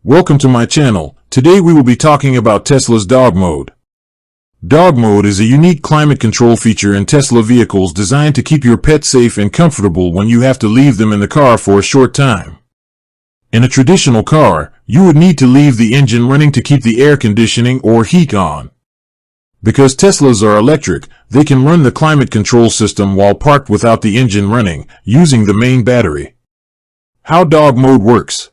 Welcome to my channel. Today we will be talking about Tesla's dog mode. Dog mode is a unique climate control feature in Tesla vehicles designed to keep your pet safe and comfortable when you have to leave them in the car for a short time. In a traditional car, you would need to leave the engine running to keep the air conditioning or heat on. Because Teslas are electric, they can run the climate control system while parked without the engine running, using the main battery. How dog mode works.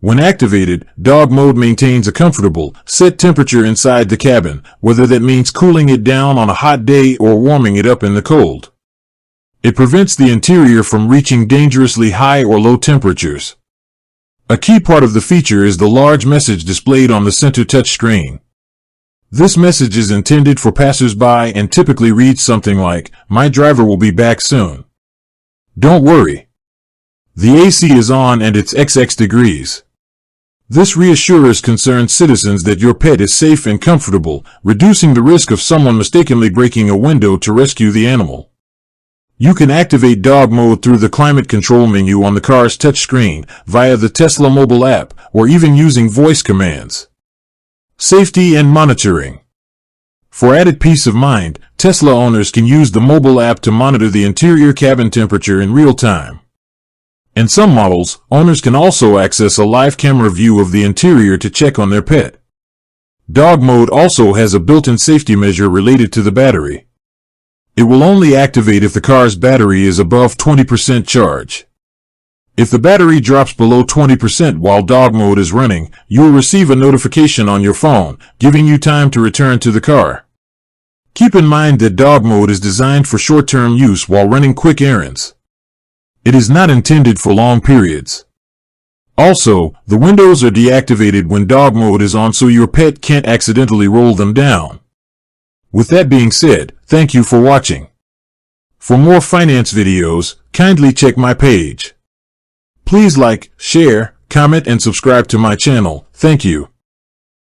When activated, dog mode maintains a comfortable, set temperature inside the cabin, whether that means cooling it down on a hot day or warming it up in the cold. It prevents the interior from reaching dangerously high or low temperatures. A key part of the feature is the large message displayed on the center touchscreen. This message is intended for passers-by and typically reads something like, "My driver will be back soon. Don't worry. The AC is on and it's XX degrees." This reassures concerned citizens that your pet is safe and comfortable, reducing the risk of someone mistakenly breaking a window to rescue the animal. You can activate dog mode through the climate control menu on the car's touchscreen, via the Tesla mobile app, or even using voice commands. Safety and monitoring. For added peace of mind, Tesla owners can use the mobile app to monitor the interior cabin temperature in real time. In some models, owners can also access a live camera view of the interior to check on their pet. Dog mode also has a built-in safety measure related to the battery. It will only activate if the car's battery is above 20% charge. If the battery drops below 20% while dog mode is running, you will receive a notification on your phone, giving you time to return to the car. Keep in mind that dog mode is designed for short-term use while running quick errands. It is not intended for long periods. Also, the windows are deactivated when dog mode is on so your pet can't accidentally roll them down. With that being said, thank you for watching. For more finance videos, kindly check my page. Please like, share, comment and subscribe to my channel. Thank you.